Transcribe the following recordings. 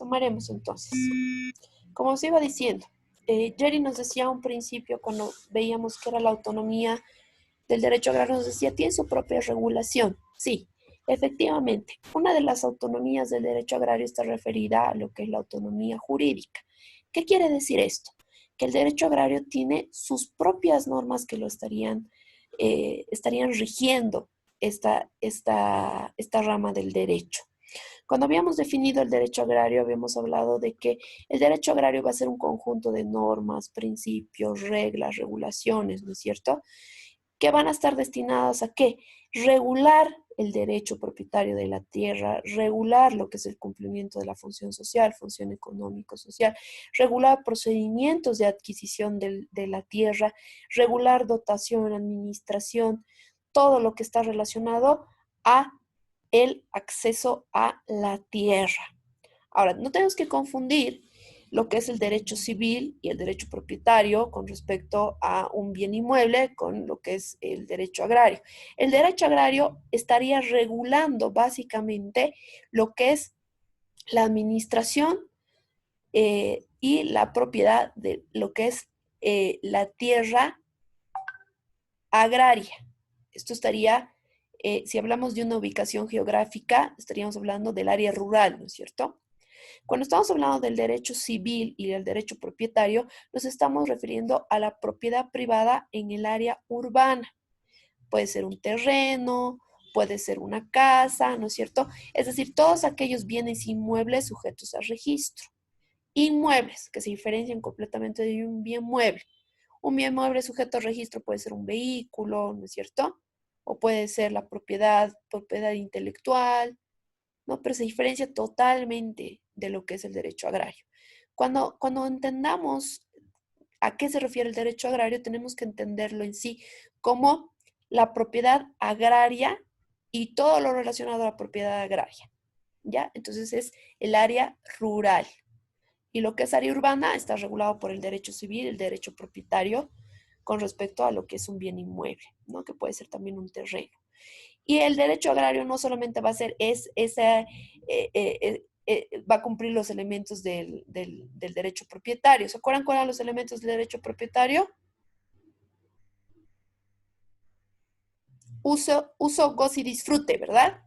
Retomaremos entonces. Como os iba diciendo, Jerry nos decía a un principio, cuando veíamos que era la autonomía del derecho agrario, nos decía, tiene su propia regulación. Sí, efectivamente, una de las autonomías del derecho agrario está referida a lo que es la autonomía jurídica. ¿Qué quiere decir esto? Que el derecho agrario tiene sus propias normas que lo estarían rigiendo esta rama del derecho. Cuando habíamos definido el derecho agrario, habíamos hablado de que el derecho agrario va a ser un conjunto de normas, principios, reglas, regulaciones, ¿no es cierto?, que van a estar destinadas a ¿qué? Regular el derecho propietario de la tierra, regular lo que es el cumplimiento de la función social, función económico-social, regular procedimientos de adquisición de la tierra, regular dotación, administración, todo lo que está relacionado a el acceso a la tierra. Ahora, no tenemos que confundir lo que es el derecho civil y el derecho propietario con respecto a un bien inmueble con lo que es el derecho agrario. El derecho agrario estaría regulando básicamente lo que es la administración y la propiedad de lo que es la tierra agraria. Esto estaría, si hablamos de una ubicación geográfica, estaríamos hablando del área rural, ¿no es cierto? Cuando estamos hablando del derecho civil y del derecho propietario, nos estamos refiriendo a la propiedad privada en el área urbana. Puede ser un terreno, puede ser una casa, ¿no es cierto? Es decir, todos aquellos bienes inmuebles sujetos a registro. Inmuebles, que se diferencian completamente de un bien mueble. Un bien mueble sujeto a registro puede ser un vehículo, ¿no es cierto? O puede ser la propiedad intelectual, ¿no? Pero se diferencia totalmente de lo que es el derecho agrario. Cuando entendamos a qué se refiere el derecho agrario, tenemos que entenderlo en sí como la propiedad agraria y todo lo relacionado a la propiedad agraria, ¿ya? Entonces es el área rural. Y lo que es área urbana está regulado por el derecho civil, el derecho propietario, con respecto a lo que es un bien inmueble, ¿no? Que puede ser también un terreno. Y el derecho agrario no solamente va a ser va a cumplir los elementos del derecho propietario. ¿Se acuerdan cuáles eran los elementos del derecho propietario? Uso, goce y disfrute, ¿verdad?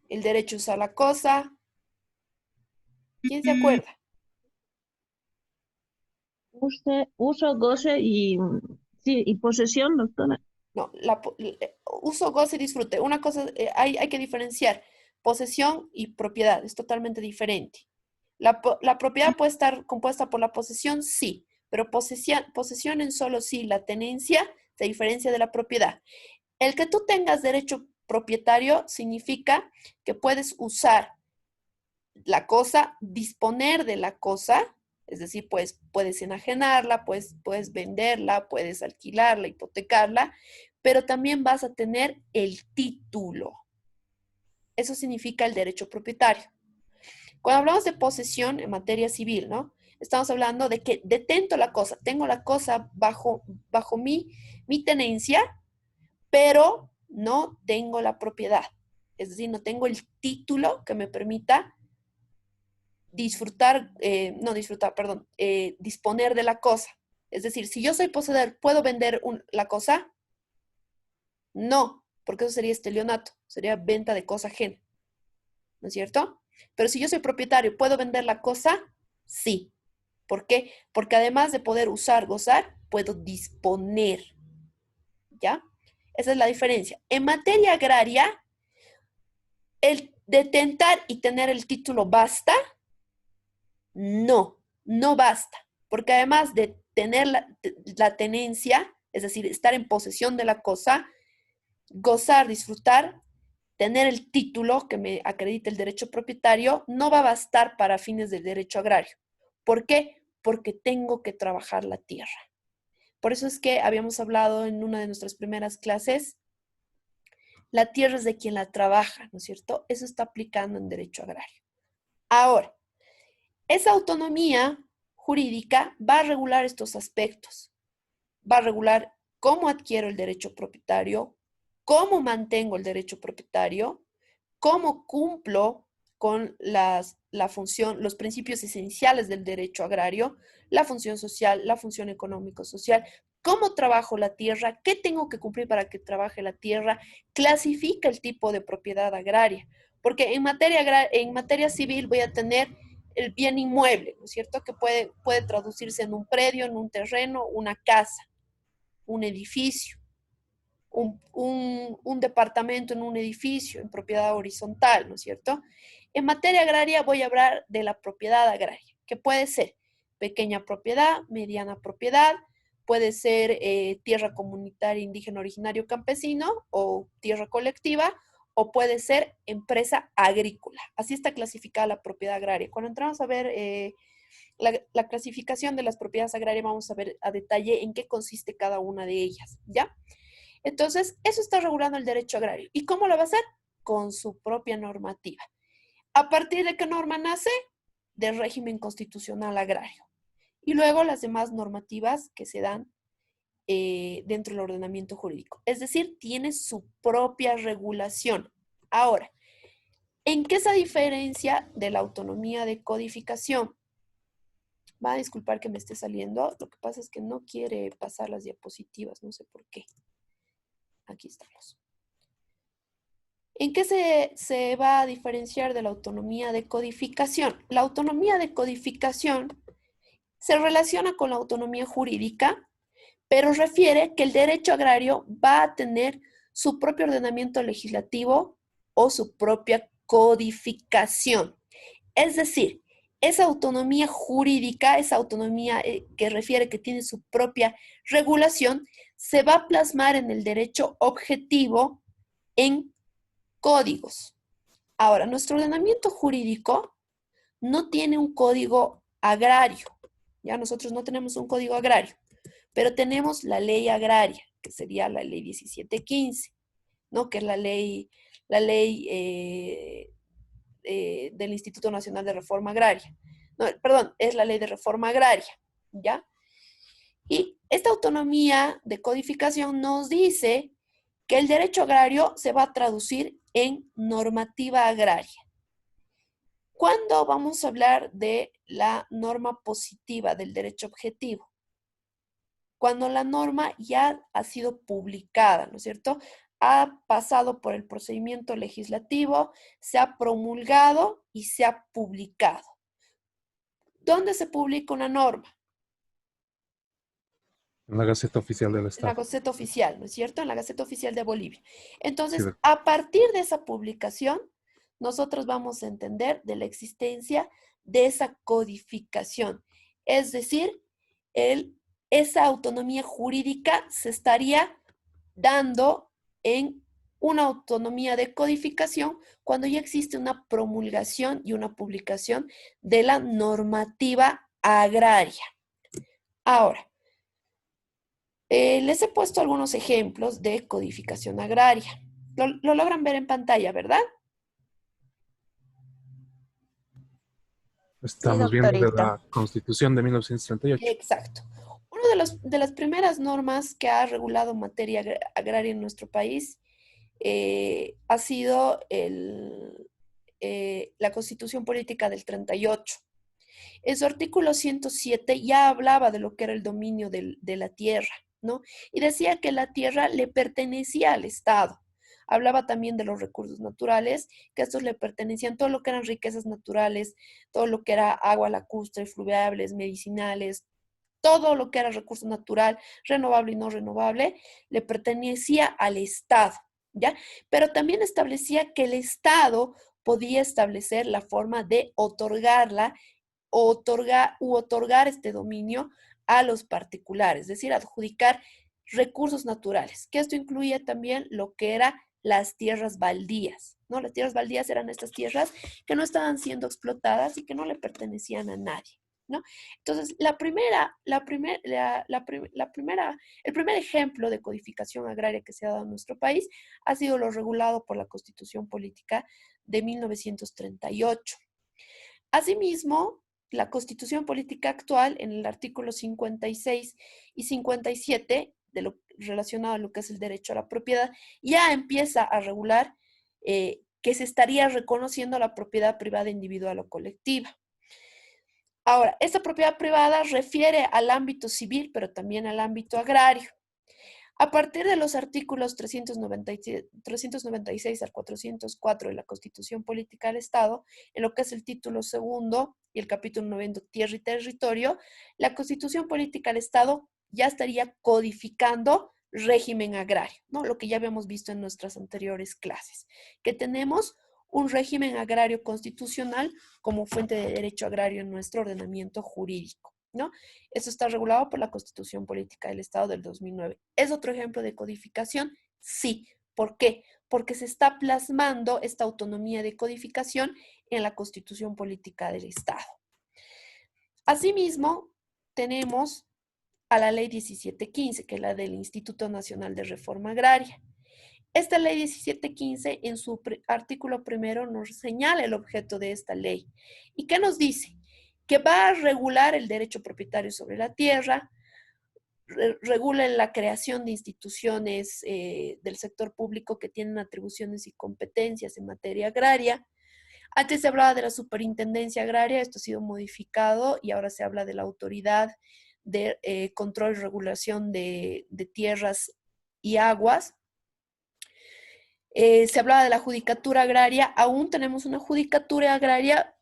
El derecho a usar la cosa. ¿Quién se acuerda? Uso, goce y, sí, y posesión, doctora. No, uso, goce y disfrute. Una cosa, hay que diferenciar posesión y propiedad. Es totalmente diferente. La propiedad puede estar compuesta por la posesión, sí, pero posesión en solo sí, la tenencia se diferencia de la propiedad. El que tú tengas derecho propietario significa que puedes usar la cosa, disponer de la cosa, es decir, pues puedes enajenarla, puedes venderla, puedes alquilarla, hipotecarla, pero también vas a tener el título. Eso significa el derecho propietario. Cuando hablamos de posesión en materia civil, ¿no? Estamos hablando de que detento la cosa, tengo la cosa bajo mi tenencia, pero no tengo la propiedad. Es decir, no tengo el título que me permita disponer de la cosa. Es decir, si yo soy poseedor, ¿puedo vender la cosa? No, porque eso sería estelionato, sería venta de cosa ajena, ¿no es cierto? Pero si yo soy propietario, ¿puedo vender la cosa? Sí. ¿Por qué? Porque además de poder usar, gozar, puedo disponer, ¿ya? Esa es la diferencia. En materia agraria, ¿el detentar y tener el título basta? No, no basta, porque además de tener la tenencia, es decir, estar en posesión de la cosa, gozar, disfrutar, tener el título que me acredite el derecho propietario, no va a bastar para fines del derecho agrario. ¿Por qué? Porque tengo que trabajar la tierra. Por eso es que habíamos hablado en una de nuestras primeras clases, la tierra es de quien la trabaja, ¿no es cierto? Eso está aplicando en derecho agrario. Ahora, esa autonomía jurídica va a regular estos aspectos. Va a regular cómo adquiero el derecho propietario, cómo mantengo el derecho propietario, cómo cumplo con la función, los principios esenciales del derecho agrario, la función social, la función económico-social, cómo trabajo la tierra, qué tengo que cumplir para que trabaje la tierra, clasifica el tipo de propiedad agraria, porque en materia civil voy a tener el bien inmueble, ¿no es cierto? Que puede traducirse en un predio, en un terreno, una casa, un edificio, un departamento en un edificio, en propiedad horizontal, ¿no es cierto? En materia agraria voy a hablar de la propiedad agraria, que puede ser pequeña propiedad, mediana propiedad, puede ser tierra comunitaria, indígena, originario, campesino o tierra colectiva, o puede ser empresa agrícola. Así está clasificada la propiedad agraria. Cuando entramos a ver la clasificación de las propiedades agrarias, vamos a ver a detalle en qué consiste cada una de ellas, ¿ya? Entonces, eso está regulando el derecho agrario. ¿Y cómo lo va a hacer? Con su propia normativa. ¿A partir de qué norma nace? Del régimen constitucional agrario. Y luego las demás normativas que se dan dentro del ordenamiento jurídico. Es decir, tiene su propia regulación. Ahora, ¿en qué se diferencia de la autonomía de codificación? Va a disculpar que me esté saliendo. Lo que pasa es que no quiere pasar las diapositivas, no sé por qué. Aquí estamos. ¿En qué se va a diferenciar de la autonomía de codificación? La autonomía de codificación se relaciona con la autonomía jurídica, pero refiere que el derecho agrario va a tener su propio ordenamiento legislativo o su propia codificación. Es decir, esa autonomía jurídica, esa autonomía que refiere que tiene su propia regulación, se va a plasmar en el derecho objetivo en códigos. Ahora, nuestro ordenamiento jurídico no tiene un código agrario. Ya nosotros no tenemos un código agrario, pero tenemos la ley agraria, que sería la ley 1715, ¿no? Que es la ley del Instituto Nacional de Reforma Agraria. No, perdón, es la ley de reforma agraria, ¿ya? Y esta autonomía de codificación nos dice que el derecho agrario se va a traducir en normativa agraria. ¿Cuándo vamos a hablar de la norma positiva del derecho objetivo? Cuando la norma ya ha sido publicada, ¿no es cierto? Ha pasado por el procedimiento legislativo, se ha promulgado y se ha publicado. ¿Dónde se publica una norma? En la Gaceta Oficial del En la Estado. Gaceta Oficial, ¿no es cierto? En la Gaceta Oficial de Bolivia. Sí, Entonces, a partir de esa publicación, nosotros vamos a entender de la existencia de esa codificación. Es decir, esa autonomía jurídica se estaría dando en una autonomía de codificación cuando ya existe una promulgación y una publicación de la normativa agraria. Ahora, les he puesto algunos ejemplos de codificación agraria. Lo logran ver en pantalla, ¿verdad? Sí, estamos viendo de doctorita. la Constitución de 1938. Exacto. Una de las primeras normas que ha regulado materia agraria en nuestro país ha sido la Constitución Política del 38. En su artículo 107 ya hablaba de lo que era el dominio de la tierra, ¿no? Y decía que la tierra le pertenecía al Estado. Hablaba también de los recursos naturales, que a estos le pertenecían todo lo que eran riquezas naturales, todo lo que era agua lacustre, fluviales, medicinales, todo lo que era recurso natural, renovable y no renovable, le pertenecía al Estado, ¿ya? Pero también establecía que el Estado podía establecer la forma de otorgarla otorgar este dominio a los particulares, es decir, adjudicar recursos naturales, que esto incluía también lo que era las tierras baldías, ¿no? Las tierras baldías eran estas tierras que no estaban siendo explotadas y que no le pertenecían a nadie, ¿no? Entonces, el primer ejemplo de codificación agraria que se ha dado en nuestro país ha sido lo regulado por la Constitución Política de 1938. Asimismo, la Constitución Política actual, en el artículo 56 y 57, de lo relacionado a lo que es el derecho a la propiedad, ya empieza a regular que se estaría reconociendo la propiedad privada individual o colectiva. Ahora, esta propiedad privada refiere al ámbito civil, pero también al ámbito agrario. A partir de los artículos 396 al 404 de la Constitución Política del Estado, en lo que es el título segundo y el capítulo 9, Tierra y Territorio, la Constitución Política del Estado ya estaría codificando régimen agrario, ¿no? Lo que ya habíamos visto en nuestras anteriores clases, que tenemos un régimen agrario constitucional como fuente de derecho agrario en nuestro ordenamiento jurídico, ¿no? Eso está regulado por la Constitución Política del Estado del 2009. ¿Es otro ejemplo de codificación? Sí. ¿Por qué? Porque se está plasmando esta autonomía de codificación en la Constitución Política del Estado. Asimismo, tenemos a la Ley 1715, que es la del Instituto Nacional de Reforma Agraria. Esta Ley 1715, en su artículo primero, nos señala el objeto de esta ley. ¿Y qué nos dice? Que va a regular el derecho propietario sobre la tierra, regula la creación de instituciones del sector público que tienen atribuciones y competencias en materia agraria. Antes se hablaba de la superintendencia agraria, esto ha sido modificado y ahora se habla de la autoridad de control y regulación de tierras y aguas. Se hablaba de la judicatura agraria, aún tenemos una judicatura agraria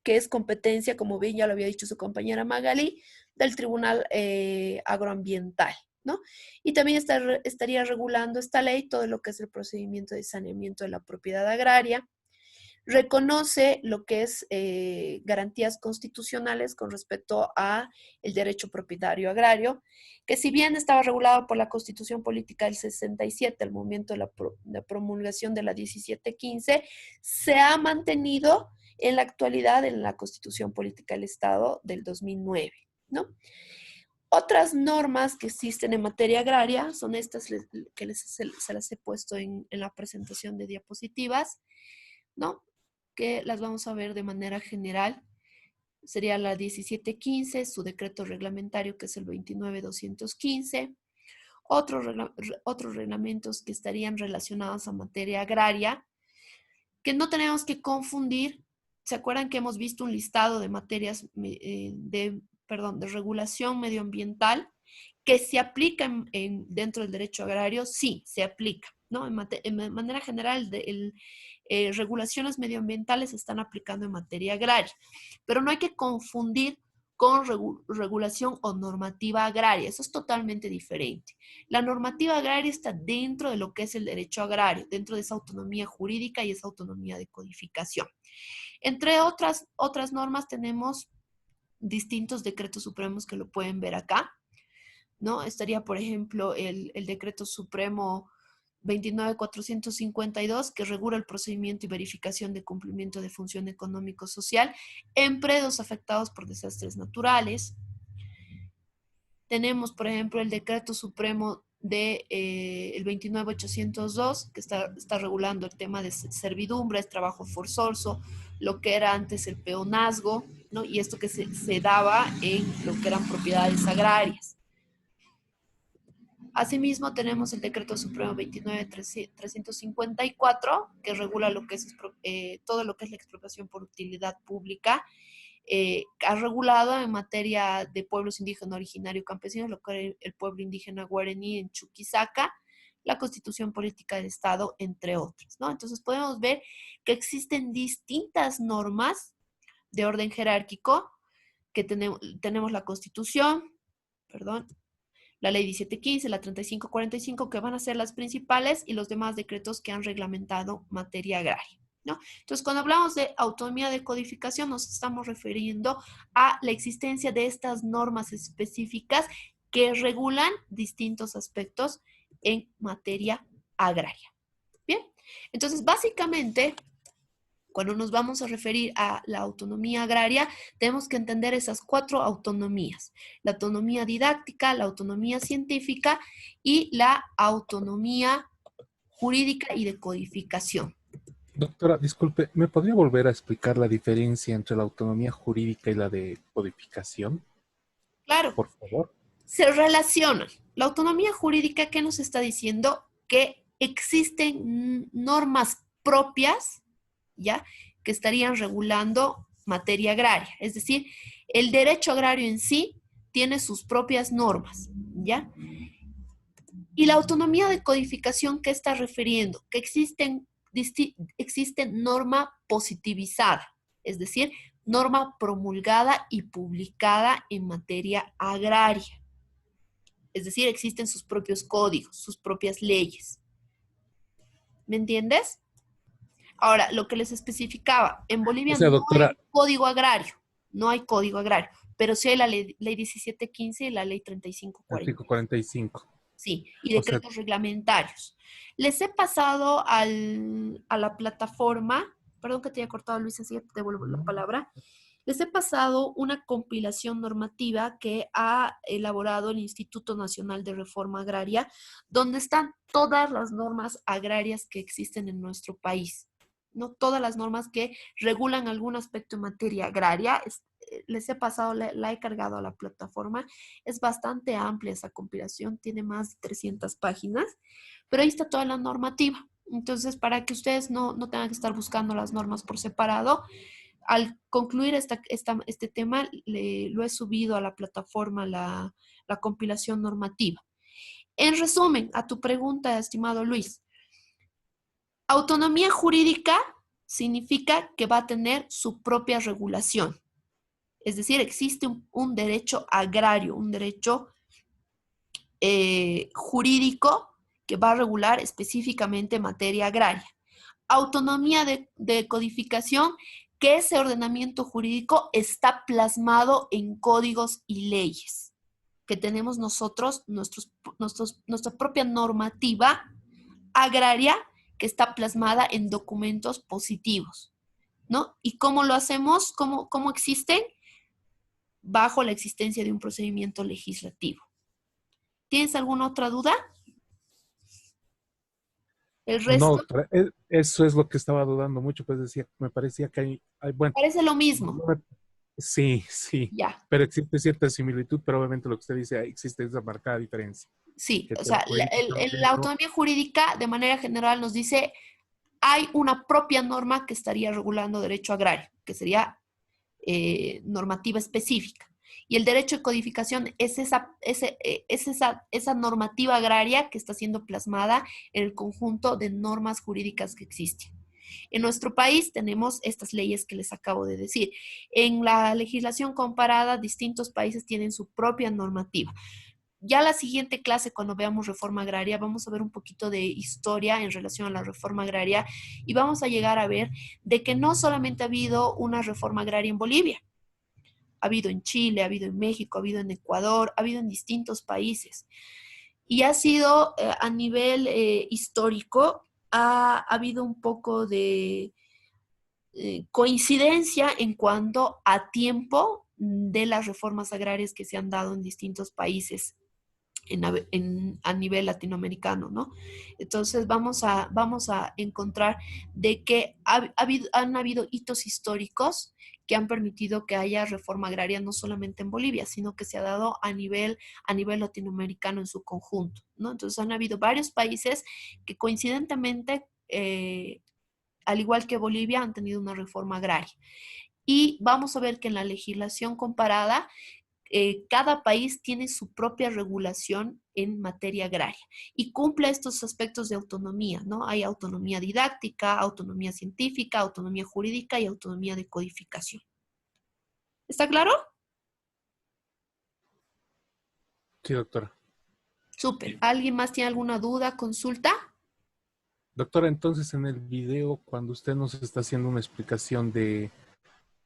que es competencia, como bien ya lo había dicho su compañera Magali, del Tribunal Agroambiental, ¿no? Y también estaría regulando esta ley todo lo que es el procedimiento de saneamiento de la propiedad agraria. Reconoce lo que es garantías constitucionales con respecto a el derecho propietario agrario, que si bien estaba regulado por la Constitución Política del 67, al momento de la promulgación de la 1715, se ha mantenido en la actualidad en la Constitución Política del Estado del 2009, ¿no? Otras normas que existen en materia agraria son estas que se las he puesto en la presentación de diapositivas, ¿no? Que las vamos a ver de manera general. Sería la 1715, su decreto reglamentario que es el 29215, otros reglamentos que estarían relacionados a materia agraria, que no tenemos que confundir. ¿Se acuerdan que hemos visto un listado de materias de regulación medioambiental que se aplica dentro del derecho agrario? Sí, se aplica, ¿no? En manera general, regulaciones medioambientales se están aplicando en materia agraria, pero no hay que confundir con regulación o normativa agraria. Eso es totalmente diferente. La normativa agraria está dentro de lo que es el derecho agrario, dentro de esa autonomía jurídica y esa autonomía de codificación. Entre otras normas tenemos distintos decretos supremos que lo pueden ver acá, ¿no? Estaría, por ejemplo, el decreto supremo 29.452, que regula el procedimiento y verificación de cumplimiento de función económico-social en predios afectados por desastres naturales. Tenemos, por ejemplo, el decreto supremo de el 29.802, que está regulando el tema de servidumbres, trabajo forzoso, lo que era antes el peonazgo, ¿no? Y esto que se daba en lo que eran propiedades agrarias. Asimismo, tenemos el Decreto Supremo 29.354, que regula lo que es, todo lo que es la expropiación por utilidad pública. Ha regulado en materia de pueblos indígenas originarios campesinos, lo que es el pueblo indígena guaraní en Chuquisaca, la Constitución Política del Estado, entre otras, ¿no? Entonces podemos ver que existen distintas normas de orden jerárquico, que tenemos la Constitución, la Ley 1715, la 3545, que van a ser las principales, y los demás decretos que han reglamentado materia agraria, ¿no? Entonces, cuando hablamos de autonomía de codificación, nos estamos refiriendo a la existencia de estas normas específicas que regulan distintos aspectos en materia agraria. Bien, entonces, básicamente, cuando nos vamos a referir a la autonomía agraria, tenemos que entender esas 4 autonomías: la autonomía didáctica, la autonomía científica y la autonomía jurídica y de codificación. Doctora, disculpe, ¿me podría volver a explicar la diferencia entre la autonomía jurídica y la de codificación? Claro. Por favor. Se relacionan. La autonomía jurídica, ¿qué nos está diciendo? Que existen normas propias ¿ya? Que estarían regulando materia agraria. Es decir, el derecho agrario en sí tiene sus propias normas, ¿ya? Y la autonomía de codificación, ¿qué está refiriendo? Que existe norma positivizada, es decir, norma promulgada y publicada en materia agraria. Es decir, existen sus propios códigos, sus propias leyes. ¿Me entiendes? Ahora, lo que les especificaba, en O Bolivia sea, no hay doctora, código agrario, no hay código agrario, pero sí hay la ley 1715 y la ley 3540. artículo 45. Sí, y O sea, decretos reglamentarios. Les he pasado a la plataforma, perdón que te haya cortado, Luis, así te devuelvo la palabra. Les he pasado una compilación normativa que ha elaborado el Instituto Nacional de Reforma Agraria, donde están todas las normas agrarias que existen en nuestro país, no todas las normas que regulan algún aspecto en materia agraria. Les he pasado, la he cargado a la plataforma. Es bastante amplia esa compilación, tiene más de 300 páginas, pero ahí está toda la normativa. Entonces, para que ustedes no tengan que estar buscando las normas por separado, al concluir este tema, lo he subido a la plataforma, la compilación normativa. En resumen, a tu pregunta, estimado Luis, autonomía jurídica significa que va a tener su propia regulación. Es decir, existe un derecho agrario, un derecho jurídico que va a regular específicamente materia agraria. Autonomía de codificación, que ese ordenamiento jurídico está plasmado en códigos y leyes, que tenemos nosotros, nuestra propia normativa agraria que está plasmada en documentos positivos, ¿no? ¿Y cómo lo hacemos? ¿Cómo existen? Bajo la existencia de un procedimiento legislativo. ¿Tienes alguna otra duda? El no, resto doctora, eso es lo que estaba dudando mucho, pues decía, me parecía que bueno, parece lo mismo. no me- sí, sí, Ya, pero existe cierta similitud, pero obviamente lo que usted dice, existe esa marcada diferencia. sí. Que O el tema sea, jurídico está la dentro. autonomía jurídica de manera general nos dice, hay una propia norma que estaría regulando derecho agrario, que sería normativa específica. Y el derecho de codificación es esa normativa agraria que está siendo plasmada en el conjunto de normas jurídicas que existen. En nuestro país tenemos estas leyes que les acabo de decir. En la legislación comparada, distintos países tienen su propia normativa. Ya la siguiente clase, cuando veamos reforma agraria, vamos a ver un poquito de historia en relación a la reforma agraria y vamos a llegar a ver de que no solamente ha habido una reforma agraria en Bolivia, ha habido en Chile, ha habido en México, ha habido en Ecuador, ha habido en distintos países. Y ha sido a nivel histórico, ha habido un poco de coincidencia en cuanto a tiempo de las reformas agrarias que se han dado en distintos países a nivel latinoamericano, ¿no? Entonces vamos a encontrar de que han habido hitos históricos que han permitido que haya reforma agraria no solamente en Bolivia, sino que se ha dado a nivel latinoamericano en su conjunto, ¿no? Entonces han habido varios países que coincidentemente, al igual que Bolivia, han tenido una reforma agraria. Y vamos a ver que en la legislación comparada, cada país tiene su propia regulación en materia agraria y cumple estos aspectos de autonomía, ¿no? Hay autonomía didáctica, autonomía científica, autonomía jurídica y autonomía de codificación. ¿Está claro? Sí, doctora. Súper. ¿Alguien más tiene alguna duda, consulta? Doctora, entonces en el video, cuando usted nos está haciendo una explicación de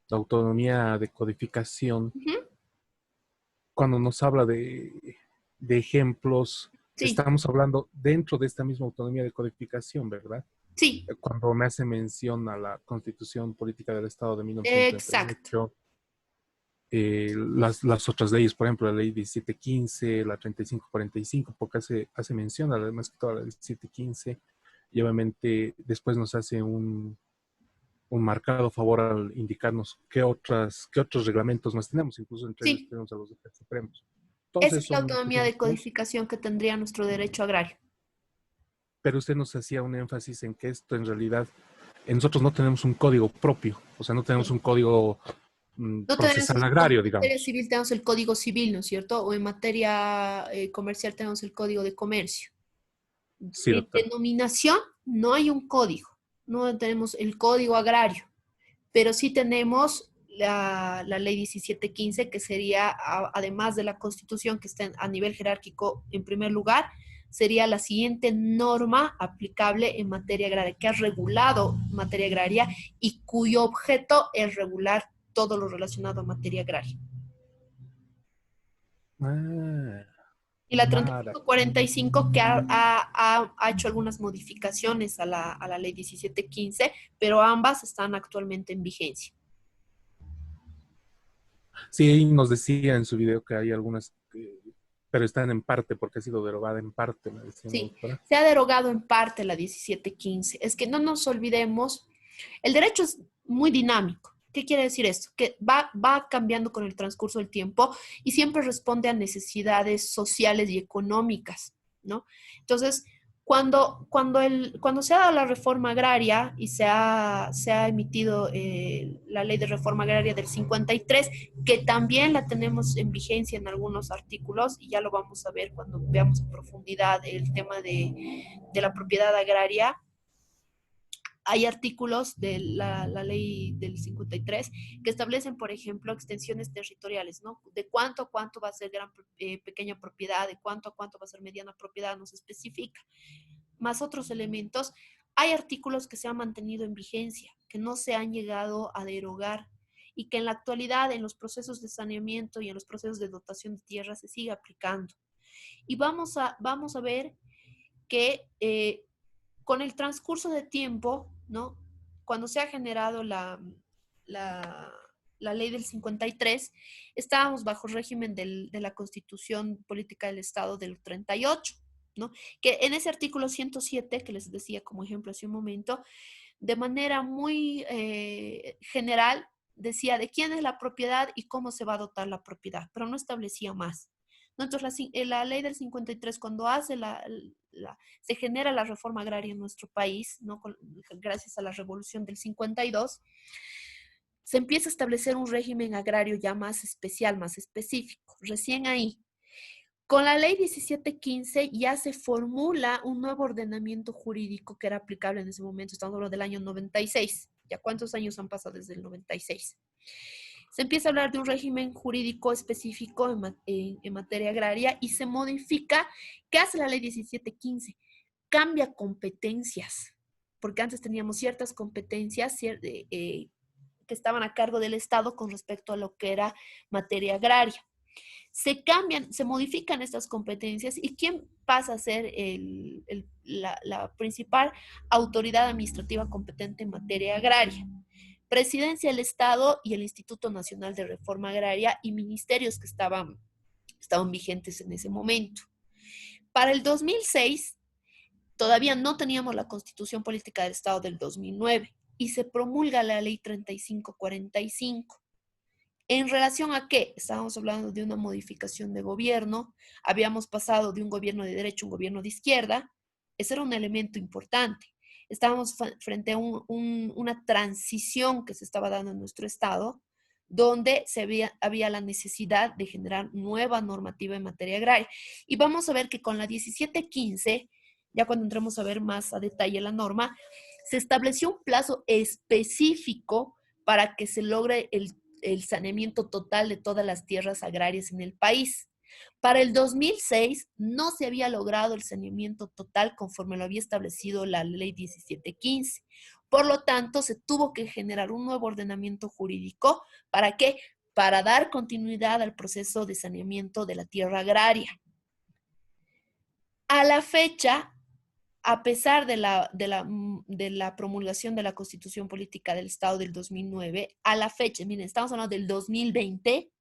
la autonomía de codificación, Ujú. cuando nos habla de ejemplos, Sí, estamos hablando dentro de esta misma autonomía de codificación, ¿verdad? sí, Cuando me hace mención a la Constitución Política del Estado de exacto. 1938, las otras leyes, por ejemplo, la ley 1715, la 3545, porque hace mención, además que toda la 1715, y obviamente después nos hace un marcado favor al indicarnos qué otros reglamentos más tenemos, incluso entre ellos Sí, tenemos a los de supremos. esa Entonces es la son muchos autonomía de ejemplos, codificación que tendría nuestro derecho agrario. pero usted nos hacía un énfasis en que esto en realidad nosotros no tenemos un código propio, o sea, no tenemos un código No tenemos, procesal agrario, en materia digamos. civil tenemos el código civil, ¿no es cierto? O en materia comercial tenemos el código de comercio. Sí, En doctor. denominación no hay un código, no tenemos el código agrario, pero sí tenemos la ley 1715, que sería, además de la Constitución, que está a nivel jerárquico en primer lugar, sería la siguiente norma aplicable en materia agraria, que ha regulado materia agraria y cuyo objeto es regular todo lo relacionado a materia agraria. Ah, Y la Mara. 3545, que ha hecho algunas modificaciones a la ley 1715, pero ambas están actualmente en vigencia. Sí, ahí nos decía en su video que hay algunas, pero están en parte porque ha sido derogada en parte, me decía la Sí, doctora. se ha derogado en parte la 1715. Es que no nos olvidemos, el derecho es muy dinámico. ¿Qué quiere decir esto? Que va cambiando con el transcurso del tiempo y siempre responde a necesidades sociales y económicas, ¿no? Entonces, cuando se ha dado la reforma agraria y se ha emitido la ley de reforma agraria del 53, que también la tenemos en vigencia en algunos artículos, y ya lo vamos a ver cuando veamos en profundidad el tema de la propiedad agraria. Hay artículos de la ley del 53 que establecen, por ejemplo, extensiones territoriales, ¿no? De cuánto a cuánto va a ser pequeña propiedad, de cuánto a cuánto va a ser mediana propiedad, no se especifica. Más otros elementos, hay artículos que se han mantenido en vigencia, que no se han llegado a derogar y que en la actualidad en los procesos de saneamiento y en los procesos de dotación de tierra se sigue aplicando. Y vamos a ver que con el transcurso de tiempo, ¿no? Cuando se ha generado la, la ley del 53, estábamos bajo régimen de la Constitución Política del Estado del 38, ¿no? Que en ese artículo 107, que les decía como ejemplo hace un momento, de manera muy general, decía de quién es la propiedad y cómo se va a dotar la propiedad, pero no establecía más. ¿No? Entonces, la ley del 53, cuando se genera la reforma agraria en nuestro país, ¿no? Gracias a la revolución del 52, se empieza a establecer un régimen agrario ya más especial, más específico. Recién ahí, con la ley 1715 ya se formula un nuevo ordenamiento jurídico que era aplicable en ese momento, estamos hablando del año 96. ¿Ya cuántos años han pasado desde el 96? Se empieza a hablar de un régimen jurídico específico en materia agraria y se modifica. ¿Qué hace la ley 1715? Cambia competencias, porque antes teníamos ciertas competencias que estaban a cargo del Estado con respecto a lo que era materia agraria. Se modifican estas competencias y ¿quién pasa a ser la principal autoridad administrativa competente en materia agraria? Presidencia del Estado y el Instituto Nacional de Reforma Agraria y ministerios que estaban vigentes en ese momento. Para el 2006, todavía no teníamos la Constitución Política del Estado del 2009 y se promulga la Ley 3545. ¿En relación a qué? Estábamos hablando de una modificación de gobierno, habíamos pasado de un gobierno de derecha a un gobierno de izquierda, ese era un elemento importante. Estábamos frente a una transición que se estaba dando en nuestro Estado, donde había la necesidad de generar nueva normativa en materia agraria. Y vamos a ver que con la 1715, ya cuando entremos a ver más a detalle la norma, se estableció un plazo específico para que se logre el saneamiento total de todas las tierras agrarias en el país. Para el 2006 no se había logrado el saneamiento total conforme lo había establecido la ley 1715. Por lo tanto, se tuvo que generar un nuevo ordenamiento jurídico. ¿Para qué? Para dar continuidad al proceso de saneamiento de la tierra agraria. A la fecha, a pesar de la promulgación de la Constitución Política del Estado del 2009, a la fecha, miren, estamos hablando del 2020,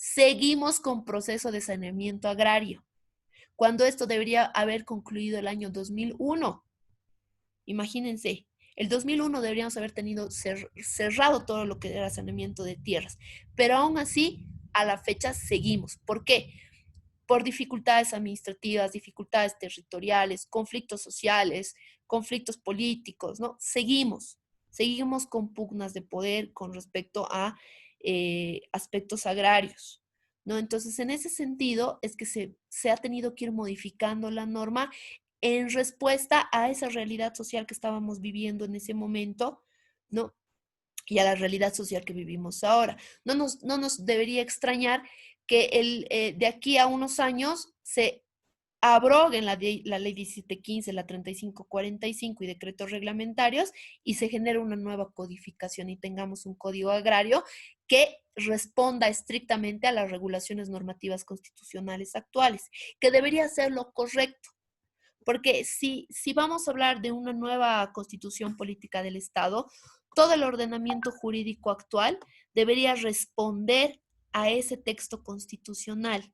seguimos con proceso de saneamiento agrario, cuando esto debería haber concluido el año 2001. Imagínense, el 2001 deberíamos haber tenido cerrado todo lo que era saneamiento de tierras, pero aún así, a la fecha seguimos. ¿Por qué? Por dificultades administrativas, dificultades territoriales, conflictos sociales, conflictos políticos, ¿no? Seguimos. Seguimos con pugnas de poder con respecto a aspectos agrarios, ¿no? Entonces, en ese sentido, es que se ha tenido que ir modificando la norma en respuesta a esa realidad social que estábamos viviendo en ese momento, ¿no? Y a la realidad social que vivimos ahora. No nos debería extrañar que de aquí a unos años se abroguen la ley 1715, la 3545 y decretos reglamentarios y se genere una nueva codificación y tengamos un código agrario que responda estrictamente a las regulaciones normativas constitucionales actuales, que debería ser lo correcto. Porque si vamos a hablar de una nueva constitución política del Estado, todo el ordenamiento jurídico actual debería responder a ese texto constitucional.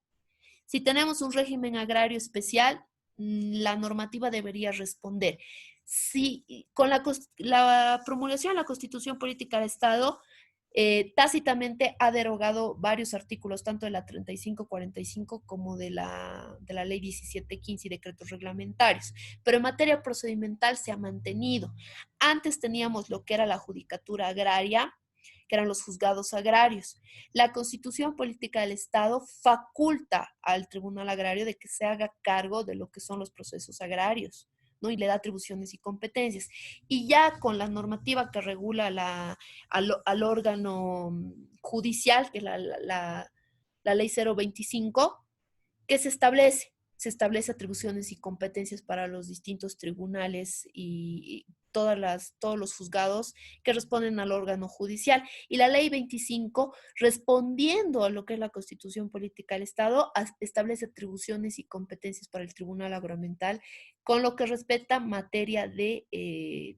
Si tenemos un régimen agrario especial, la normativa debería responder. Si con la promulgación de la Constitución Política del Estado, tácitamente ha derogado varios artículos, tanto de la 3545 como de la ley 1715 y decretos reglamentarios, pero en materia procedimental se ha mantenido. Antes teníamos lo que era la judicatura agraria, que eran los juzgados agrarios. La Constitución Política del Estado faculta al Tribunal Agrario de que se haga cargo de lo que son los procesos agrarios, ¿no? Y le da atribuciones y competencias. Y ya con la normativa que regula al órgano judicial, que es la ley 025, que se establece atribuciones y competencias para los distintos tribunales y todos los juzgados que responden al órgano judicial. Y la ley 25, respondiendo a lo que es la Constitución Política del Estado, establece atribuciones y competencias para el Tribunal Agroambiental con lo que respecta materia de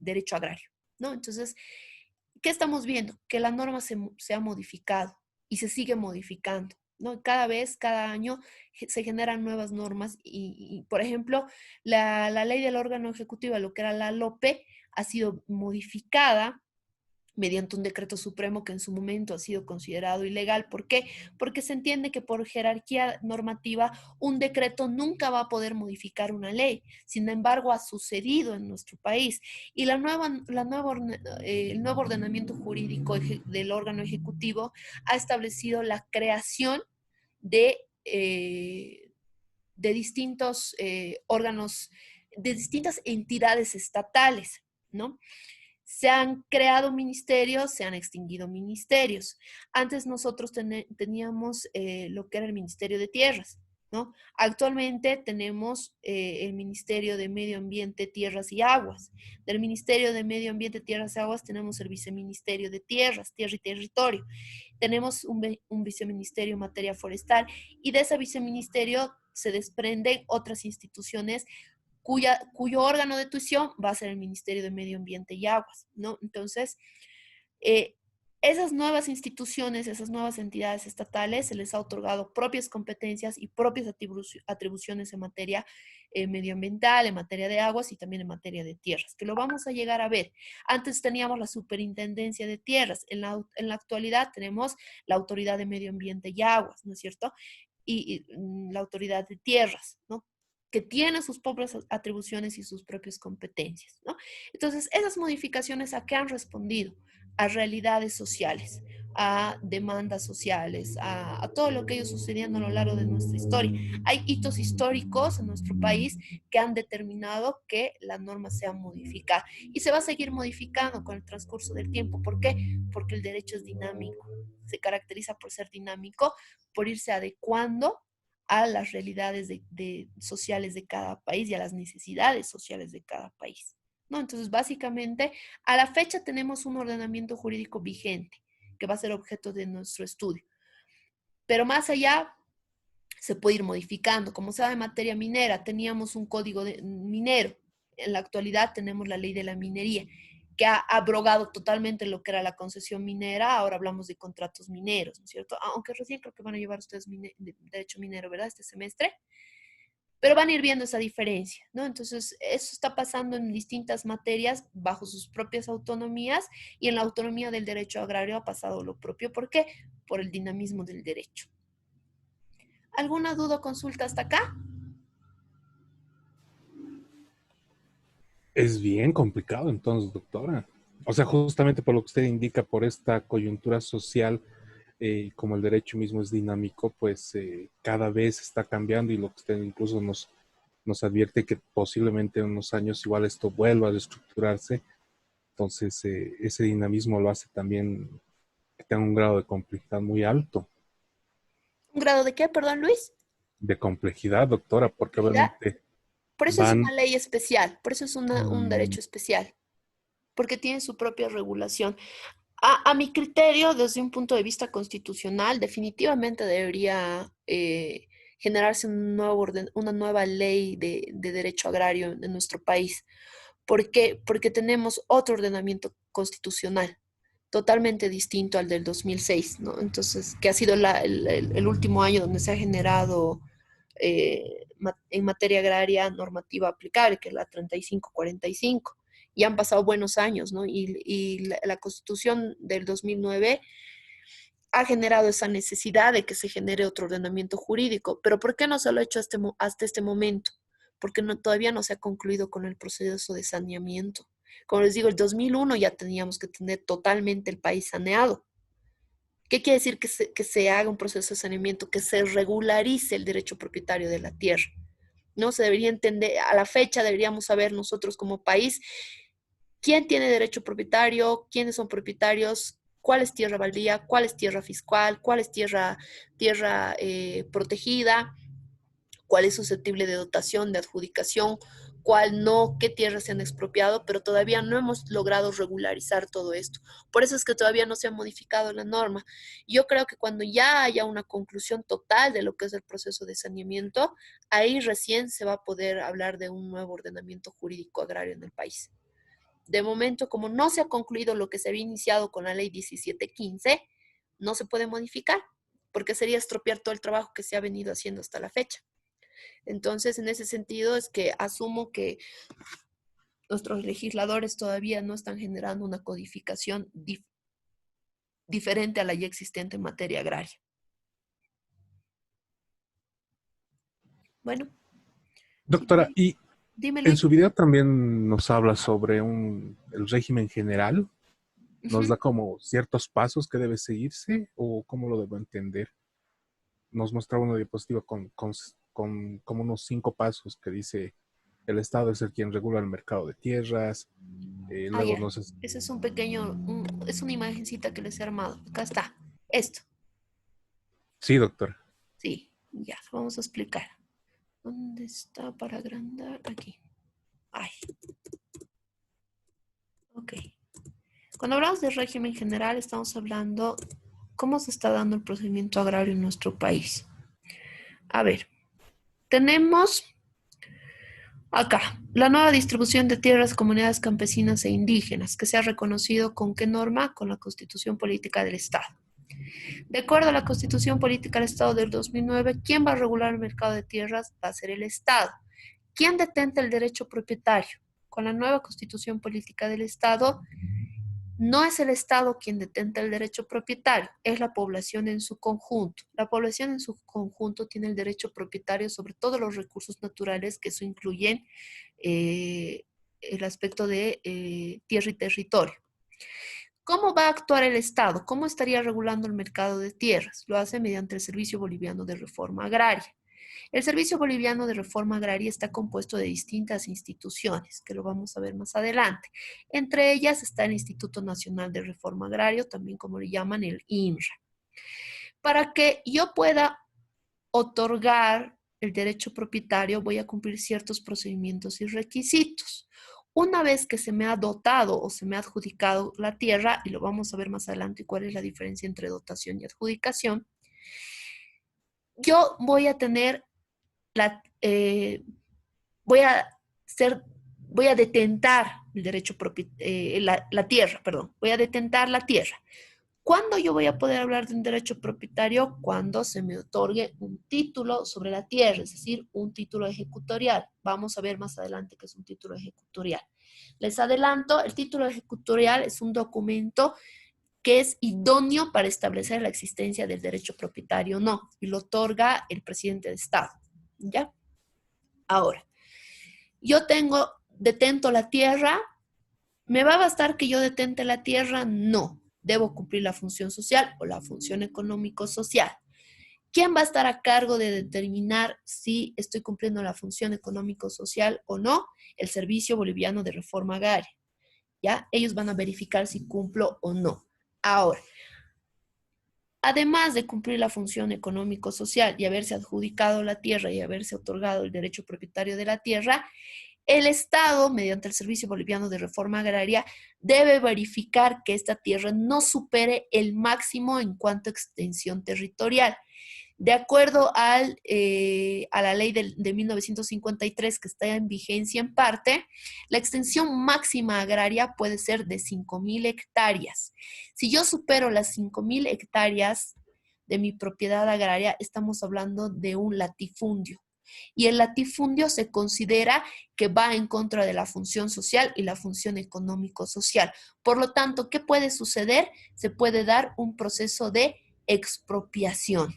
derecho agrario, ¿no? Entonces, ¿qué estamos viendo? Que la norma se ha modificado y se sigue modificando, ¿no? Cada vez, cada año se generan nuevas normas y, por ejemplo, la ley del órgano ejecutivo, lo que era la LOPE, ha sido modificada mediante un decreto supremo que en su momento ha sido considerado ilegal. ¿Por qué? Porque se entiende que por jerarquía normativa un decreto nunca va a poder modificar una ley. Sin embargo, ha sucedido en nuestro país y el nuevo ordenamiento jurídico del órgano ejecutivo ha establecido la creación de, de distintos órganos, de distintas entidades estatales, ¿no? Se han creado ministerios, se han extinguido ministerios. Antes nosotros teníamos lo que era el Ministerio de Tierras, ¿no? Actualmente tenemos el Ministerio de Medio Ambiente, Tierras y Aguas. Del Ministerio de Medio Ambiente, Tierras y Aguas tenemos el Viceministerio de Tierras, Tierra y Territorio. Tenemos un viceministerio en materia forestal y de ese viceministerio se desprenden otras instituciones cuyo órgano de tuición va a ser el Ministerio de Medio Ambiente y Aguas, ¿no? Entonces, eh, esas nuevas instituciones, esas nuevas entidades estatales, se les ha otorgado propias competencias y propias atribuciones en materia medioambiental, en materia de aguas y también en materia de tierras, que lo vamos a llegar a ver. Antes teníamos la Superintendencia de Tierras, en la actualidad tenemos la Autoridad de Medio Ambiente y Aguas, ¿no es cierto? Y la Autoridad de Tierras, ¿no? Que tiene sus propias atribuciones y sus propias competencias, ¿no? Entonces, esas modificaciones a qué han respondido? A realidades sociales, a demandas sociales, a todo lo que ha ido sucediendo a lo largo de nuestra historia. Hay hitos históricos en nuestro país que han determinado que la norma sea modificada y se va a seguir modificando con el transcurso del tiempo. ¿Por qué? Porque el derecho es dinámico, se caracteriza por ser dinámico, por irse adecuando a las realidades sociales de cada país y a las necesidades sociales de cada país, ¿no? Entonces, básicamente, a la fecha tenemos un ordenamiento jurídico vigente que va a ser objeto de nuestro estudio. Pero más allá, se puede ir modificando. Como sabe, en materia minera, teníamos un código minero. En la actualidad tenemos la ley de la minería, que ha abrogado totalmente lo que era la concesión minera. Ahora hablamos de contratos mineros, ¿no es cierto? Aunque recién creo que van a llevar ustedes derecho minero, ¿verdad? Este semestre. Pero van a ir viendo esa diferencia, ¿no? Entonces, eso está pasando en distintas materias bajo sus propias autonomías y en la autonomía del derecho agrario ha pasado lo propio. ¿Por qué? Por el dinamismo del derecho. ¿Alguna duda o consulta hasta acá? Es bien complicado entonces, doctora. O sea, justamente por lo que usted indica, por esta coyuntura social, como el derecho mismo es dinámico, pues cada vez está cambiando y lo que usted incluso nos advierte que posiblemente en unos años igual esto vuelva a reestructurarse. Entonces, ese dinamismo lo hace también que tenga un grado de complejidad muy alto. ¿Un grado de qué, perdón, Luis? De complejidad, doctora, porque Complejidad. obviamente Por eso es van... una ley especial, por eso es un mm, derecho especial, porque tiene su propia regulación. A mi criterio, desde un punto de vista constitucional, definitivamente debería generarse una nueva ley de derecho agrario en nuestro país. ¿Por qué? Porque tenemos otro ordenamiento constitucional totalmente distinto al del 2006, ¿no? Entonces, que ha sido el último año donde se ha generado en materia agraria normativa aplicable, que es la 3545. Y han pasado buenos años, ¿no? Y la Constitución del 2009 ha generado esa necesidad de que se genere otro ordenamiento jurídico. Pero ¿por qué no se lo ha hecho hasta este momento? Porque todavía no se ha concluido con el proceso de saneamiento. Como les digo, el 2001 ya teníamos que tener totalmente el país saneado. ¿Qué quiere decir que se haga un proceso de saneamiento, que se regularice el derecho propietario de la tierra? ¿No? Se debería entender, a la fecha deberíamos saber nosotros como país quién tiene derecho propietario, quiénes son propietarios, cuál es tierra baldía, cuál es tierra fiscal, cuál es tierra protegida, cuál es susceptible de dotación, de adjudicación, cuál no, qué tierras se han expropiado, pero todavía no hemos logrado regularizar todo esto. Por eso es que todavía no se ha modificado la norma. Yo creo que cuando ya haya una conclusión total de lo que es el proceso de saneamiento, ahí recién se va a poder hablar de un nuevo ordenamiento jurídico agrario en el país. De momento, como no se ha concluido lo que se había iniciado con la ley 1715, no se puede modificar, porque sería estropear todo el trabajo que se ha venido haciendo hasta la fecha. Entonces, en ese sentido, es que asumo que nuestros legisladores todavía no están generando una codificación diferente a la ya existente en materia agraria. Bueno, doctora, y dime, en Luis. su video también nos habla sobre el régimen general. Nos Uh-huh. da como ciertos pasos que debe seguirse o cómo lo debo entender. Nos mostraba una diapositiva con como unos 5 pasos que dice el Estado es el quien regula el mercado de tierras. Ah, Luego ya. nos... Ese es un pequeño, es una imagencita que les he armado. Acá está. Esto. Sí, doctora. Sí, ya, vamos a explicar. ¿Dónde está para agrandar? Aquí. Ay, ok. Cuando hablamos de régimen general, estamos hablando cómo se está dando el procedimiento agrario en nuestro país. A ver, tenemos acá la nueva distribución de tierras, comunidades campesinas e indígenas, que se ha reconocido con qué norma, con la Constitución Política del Estado. De acuerdo a la Constitución Política del Estado del 2009, ¿quién va a regular el mercado de tierras? Va a ser el Estado. ¿Quién detenta el derecho propietario? Con la nueva Constitución Política del Estado, no es el Estado quien detenta el derecho propietario, es la población en su conjunto. La población en su conjunto tiene el derecho propietario sobre todos los recursos naturales, que eso incluyen el aspecto de tierra y territorio. ¿Cómo va a actuar el Estado? ¿Cómo estaría regulando el mercado de tierras? Lo hace mediante el Servicio Boliviano de Reforma Agraria. El Servicio Boliviano de Reforma Agraria está compuesto de distintas instituciones, que lo vamos a ver más adelante. Entre ellas está el Instituto Nacional de Reforma Agraria, también como le llaman el INRA. Para que yo pueda otorgar el derecho propietario, voy a cumplir ciertos procedimientos y requisitos. Una vez que se me ha dotado o se me ha adjudicado la tierra, y lo vamos a ver más adelante cuál es la diferencia entre dotación y adjudicación, yo voy a tener voy a ser, voy a detentar el derecho la tierra, perdón, voy a detentar la tierra. ¿Cuándo yo voy a poder hablar de un derecho propietario? Cuando se me otorgue un título sobre la tierra, es decir, un título ejecutorial. Vamos a ver más adelante qué es un título ejecutorial. Les adelanto, el título ejecutorial es un documento que es idóneo para establecer la existencia del derecho propietario o no, y lo otorga el presidente de Estado. ¿Ya? Ahora, yo detento la tierra ¿Me va a bastar que yo detente la tierra? No. Debo cumplir la función social o la función económico-social. ¿Quién va a estar a cargo de determinar si estoy cumpliendo la función económico-social o no? El Servicio Boliviano de Reforma Agraria. ¿Ya? Ellos van a verificar si cumplo o no. Ahora, además de cumplir la función económico-social y haberse adjudicado la tierra y haberse otorgado el derecho propietario de la tierra, el Estado, mediante el Servicio Boliviano de Reforma Agraria, debe verificar que esta tierra no supere el máximo en cuanto a extensión territorial. De acuerdo a la ley de 1953 que está en vigencia en parte, la extensión máxima agraria puede ser de 5.000 hectáreas. Si yo supero las 5.000 hectáreas de mi propiedad agraria, estamos hablando de un latifundio. Y el latifundio se considera que va en contra de la función social y la función económico-social. Por lo tanto, ¿qué puede suceder? Se puede dar un proceso de expropiación.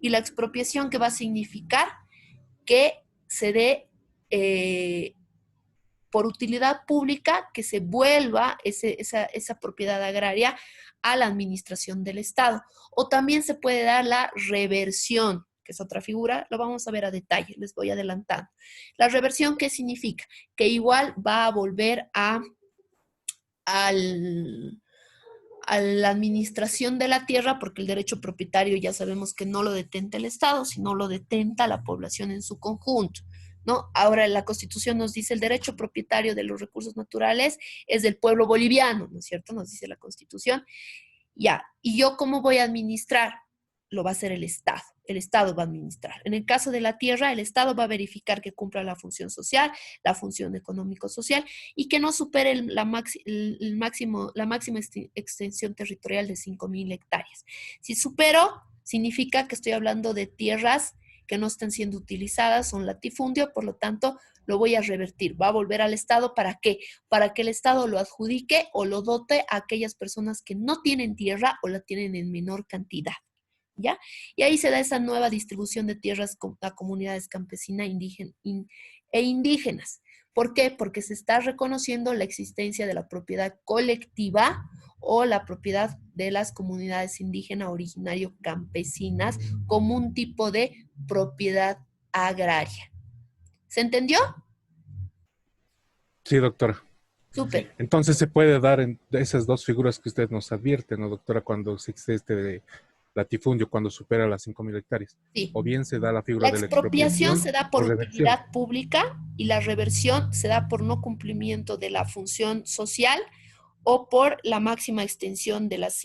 Y la expropiación, que va a significar que se dé por utilidad pública, que se vuelva esa propiedad agraria a la administración del Estado. O también se puede dar la reversión, que es otra figura, lo vamos a ver a detalle, les voy adelantando. La reversión, ¿qué significa? Que igual va a volver a la administración de la tierra, porque el derecho propietario ya sabemos que no lo detenta el Estado, sino lo detenta la población en su conjunto, ¿no? Ahora la Constitución nos dice el derecho propietario de los recursos naturales es del pueblo boliviano, ¿no es cierto? Nos dice la Constitución. Ya, ¿y yo cómo voy a administrar? Lo va a hacer el Estado. El Estado va a administrar. En el caso de la tierra, el Estado va a verificar que cumpla la función social, la función económico-social y que no supere la máxima extensión territorial de 5.000 hectáreas. Si supero, significa que estoy hablando de tierras que no están siendo utilizadas, son latifundio, por lo tanto, lo voy a revertir. Va a volver al Estado, ¿para qué? Para que el Estado lo adjudique o lo dote a aquellas personas que no tienen tierra o la tienen en menor cantidad. ¿Ya? Y ahí se da esa nueva distribución de tierras a comunidades campesinas e indígenas. ¿Por qué? Porque se está reconociendo la existencia de la propiedad colectiva o la propiedad de las comunidades indígenas originario campesinas como un tipo de propiedad agraria. ¿Se entendió? Sí, doctora. Súper. Entonces se puede dar en esas dos figuras que usted nos advierte, ¿no, doctora? Cuando existe este latifundio, cuando supera las 5.000 hectáreas. Sí. O bien se da la La figura de la expropiación expropiación se da o por reversión. utilidad pública y la reversión se da por no cumplimiento de la función social o por la máxima extensión de las